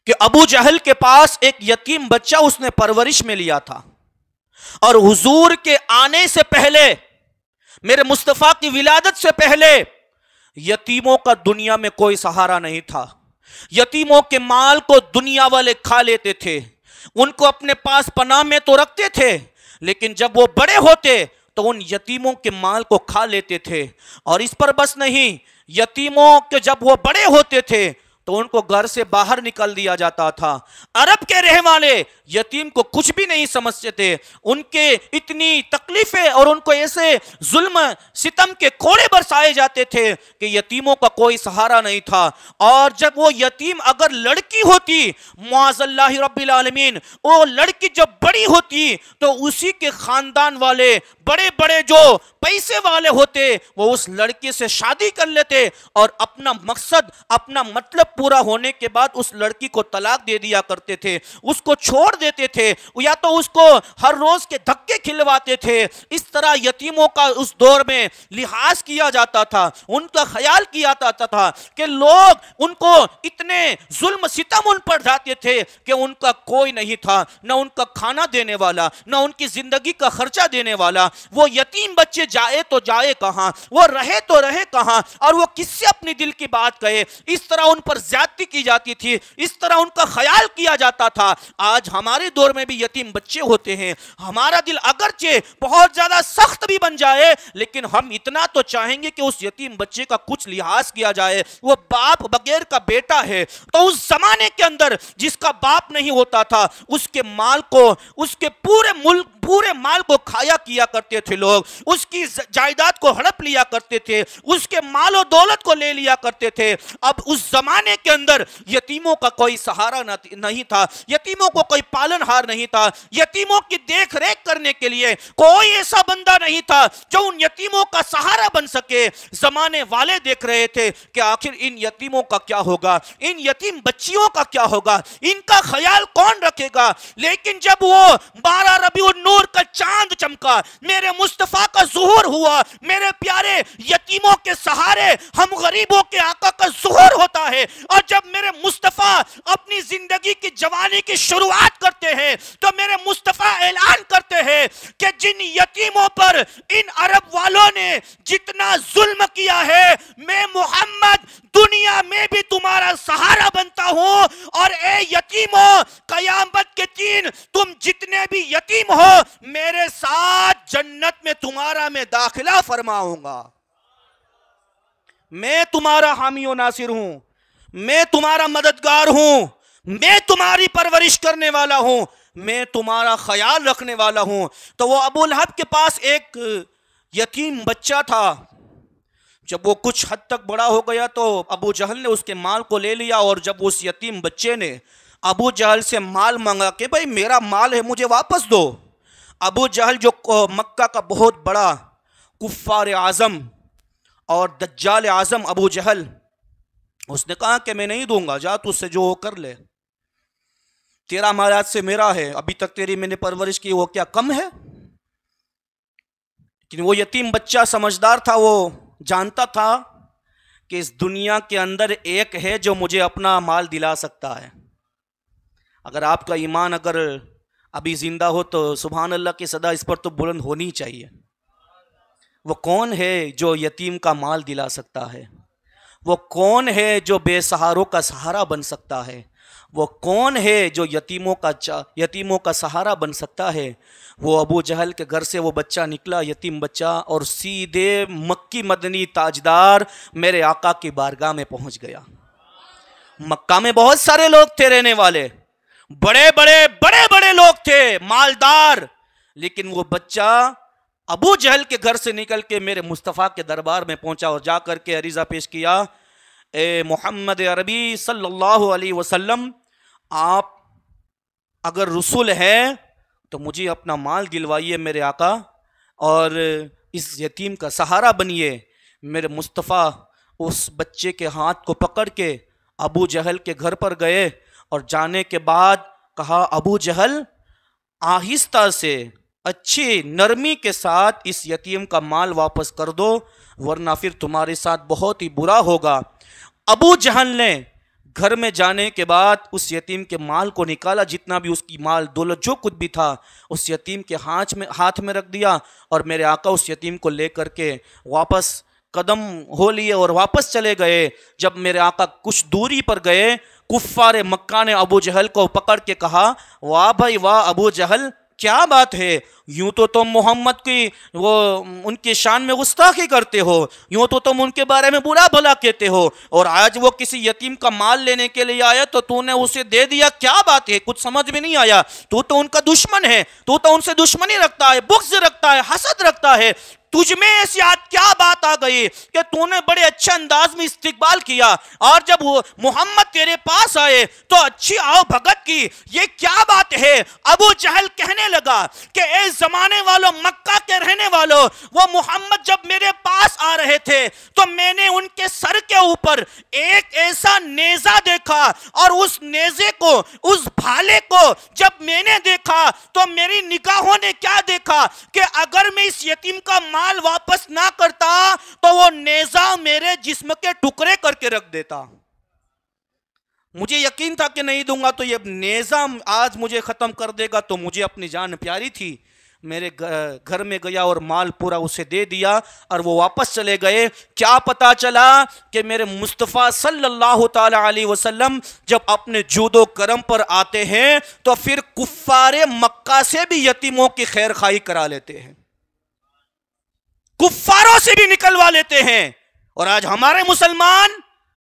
کہ ابو جہل کے پاس ایک یتیم بچہ اس نے پرورش میں لیا تھا، اور حضور کے آنے سے پہلے، میرے مصطفیٰ کی ولادت سے پہلے، یتیموں کا دنیا میں کوئی سہارا نہیں تھا۔ یتیموں کے مال کو دنیا والے کھا لیتے تھے، ان کو اپنے پاس پناہ میں تو رکھتے تھے، لیکن جب وہ بڑے ہوتے تو ان یتیموں کے مال کو کھا لیتے تھے۔ اور اس پر بس نہیں، یتیموں کے جب وہ بڑے ہوتے تھے تو ان کو گھر سے باہر نکل دیا جاتا تھا۔ عرب کے رہنے والے یتیم کو کچھ بھی نہیں سمجھتے تھے، ان کے اتنی تکلیفیں اور ان کو ایسے ظلم ستم کے کوڑے برسائے جاتے تھے کہ یتیموں کا کوئی سہارا نہیں تھا۔ اور جب وہ یتیم اگر لڑکی ہوتی، معاذ اللہ رب العالمین، وہ لڑکی جب بڑی ہوتی تو اسی کے خاندان والے بڑے بڑے جو پیسے والے ہوتے وہ اس لڑکی سے شادی کر لیتے، اور اپنا مقصد، اپنا مطلب پورا ہونے کے بعد اس لڑکی کو طلاق دے دیا کرتے تھے، اس کو چھوڑ دیتے تھے، یا تو اس کو ہر روز کے دھکے کھلواتے تھے۔ اس طرح یتیموں کا اس دور میں لحاظ کیا جاتا تھا، ان کا خیال کیا جاتا تھا کہ لوگ ان کو اتنے ظلم ستم ان پر ڈھاتے تھے کہ ان کا کوئی نہیں تھا، نہ ان کا کھانا دینے والا، نہ ان کی زندگی کا خرچہ دینے والا۔ وہ یتیم بچے جائے تو جائے کہاں، وہ رہے تو رہے کہاں، اور وہ کس سے اپنی دل کی بات کہے۔ اس طرح ان پر زیادتی کی جاتی تھی، اس طرح ان کا خیال کیا جاتا تھا۔ آج ہمارے دور میں بھی یتیم بچے ہوتے ہیں، ہمارا دل اگرچہ بہت زیادہ سخت بھی بن جائے لیکن ہم اتنا تو چاہیں گے کہ اس یتیم بچے کا کچھ لحاظ کیا جائے۔ وہ باپ بغیر کا بیٹا ہے، تو اس زمانے کے اندر جس کا باپ نہیں ہوتا تھا اس کے مال کو، اس کے پورے مال کو کھایا کیا کرتے تھے لوگ، اس کی جائیداد کو ہڑپ لیا کرتے تھے، اس کے مال و دولت کو لے لیا کرتے تھے۔ اب اس زمانے کے اندر یتیموں کا کوئی سہارا نہیں تھا، یتیموں کو کوئی پالن ہار نہیں تھا، یتیموں کی دیکھ ریکھ کرنے کے لیے کوئی ایسا بندہ نہیں تھا جو ان یتیموں کا سہارا بن سکے۔ زمانے والے دیکھ رہے تھے کہ آخر ان یتیموں کا کیا ہوگا، ان یتیم بچیوں کا کیا ہوگا، ان کا خیال کون رکھے گا۔ لیکن جب وہ 12 ربیع النور کا چاند چمکا، میرے مصطفیٰ کا ظہور ہوا، میرے پیارے یتیموں کے سہارے ہم غریبوں کے آقا کا ظہور ہوتا ہے، اور جب میرے مصطفیٰ اپنی زندگی کی جوانی کی شروعات کرتے ہیں تو میرے مصطفیٰ اعلان کرتے ہیں کہ جن یتیموں پر ان عرب والوں نے جتنا ظلم کیا ہے، میں محمد دنیا میں بھی تمہارا سہارا بنتا ہوں، اور اے یتیموں، قیامت کے دن تم جتنے بھی یتیم ہو میرے ساتھ جنت میں تمہارا میں داخلہ فرماؤں گا۔ میں تمہارا حامی و ناصر ہوں، میں تمہارا مددگار ہوں، میں تمہاری پرورش کرنے والا ہوں، میں تمہارا خیال رکھنے والا ہوں۔ تو وہ ابو لہب کے پاس ایک یتیم بچہ تھا، جب وہ کچھ حد تک بڑا ہو گیا تو ابو جہل نے اس کے مال کو لے لیا، اور جب اس یتیم بچے نے ابو جہل سے مال مانگا کہ بھائی میرا مال ہے مجھے واپس دو، ابو جہل جو مکہ کا بہت بڑا کفار اعظم اور دجال اعظم ابو جہل، اس نے کہا کہ میں نہیں دوں گا، جا تو اس سے جو ہو کر لے، تیرا مال سے میرا ہے، ابھی تک تیری میں نے پرورش کی، وہ کیا کم ہے؟ لیکن وہ یتیم بچہ سمجھدار تھا، وہ جانتا تھا کہ اس دنیا کے اندر ایک ہے جو مجھے اپنا مال دلا سکتا ہے۔ اگر آپ کا ایمان اگر ابھی زندہ ہو تو سبحان اللہ کی صدا اس پر تو بلند ہونی چاہیے۔ وہ کون ہے جو یتیم کا مال دلا سکتا ہے؟ وہ کون ہے جو بے سہاروں کا سہارا بن سکتا ہے؟ وہ کون ہے جو یتیموں کا سہارا بن سکتا ہے؟ وہ ابو جہل کے گھر سے وہ بچہ نکلا، یتیم بچہ، اور سیدھے مکی مدنی تاجدار میرے آقا کی بارگاہ میں پہنچ گیا۔ مکہ میں بہت سارے لوگ تھے رہنے والے، بڑے بڑے لوگ تھے، مالدار، لیکن وہ بچہ ابو جہل کے گھر سے نکل کے میرے مصطفیٰ کے دربار میں پہنچا، اور جا کر کے عریضہ پیش کیا، اے محمد عربی صلی اللہ علیہ وسلم، آپ اگر رسول ہیں تو مجھے اپنا مال دلوائیے میرے آقا، اور اس یتیم کا سہارا بنیے۔ میرے مصطفیٰ اس بچے کے ہاتھ کو پکڑ کے ابو جہل کے گھر پر گئے، اور جانے کے بعد کہا ابو جہل آہستہ سے اچھی نرمی کے ساتھ اس یتیم کا مال واپس کر دو، ورنہ پھر تمہارے ساتھ بہت ہی برا ہوگا۔ ابو جہل نے گھر میں جانے کے بعد اس یتیم کے مال کو نکالا، جتنا بھی اس کی مال دولت جو کچھ بھی تھا اس یتیم کے ہاتھ میں رکھ دیا، اور میرے آقا اس یتیم کو لے کر کے واپس قدم ہو لیے اور واپس چلے گئے۔ جب میرے آقا کچھ دوری پر گئے، کفار مکہ نے ابو جہل کو پکڑ کے کہا، واہ بھائی واہ ابو جہل، کیا بات ہے، یوں تو تم محمد کی ان کی شان میں گستاخی کرتے ہو، یوں تو تم ان کے بارے میں برا بھلا کہتے ہو، اور آج وہ کسی یتیم کا مال لینے کے لیے آیا تو نے اسے دے دیا، کیا بات ہے، کچھ سمجھ میں نہیں آیا، تو ان کا دشمن ہے، تو ان سے دشمنی رکھتا ہے، بغض رکھتا ہے، حسد رکھتا ہے، تجھ میں ایسی کیا بات آ گئی کہ تو نے بڑے اچھے انداز میں استقبال کیا، اور جب محمد تیرے پاس آئے تو اچھی آؤ بھگت کی، یہ کیا بات ہے؟ ابو جہل کہنے لگا کہ اے زمانے والوں، مکہ کے رہنے والوں، وہ محمد جب میرے پاس آ رہے تھے تو میں نے ان کے سر کے اوپر ایک ایسا نیزہ دیکھا، اور اس نیزے کو، اس بھالے کو جب میں نے دیکھا تو میری نگاہوں نے کیا دیکھا کہ اگر میں اس یتیم کا مال واپس نہ کرتا تو وہ نیزہ میرے جسم کے ٹکڑے کر کے رکھ دیتا۔ مجھے یقین تھا کہ نہیں دوں گا تو یہ نیزہ آج مجھے ختم کر دے گا، تو مجھے اپنی جان پیاری تھی، میرے گھر میں گیا اور مال پورا اسے دے دیا، اور وہ واپس چلے گئے۔ کیا پتا چلا کہ میرے مصطفیٰ صلی اللہ تعالی علیہ وسلم جب اپنے جود و کرم پر آتے ہیں تو پھر کفار مکہ سے بھی یتیموں کی خیر خواہی کرا لیتے ہیں، کفاروں سے بھی نکلوا لیتے ہیں، اور آج ہمارے مسلمان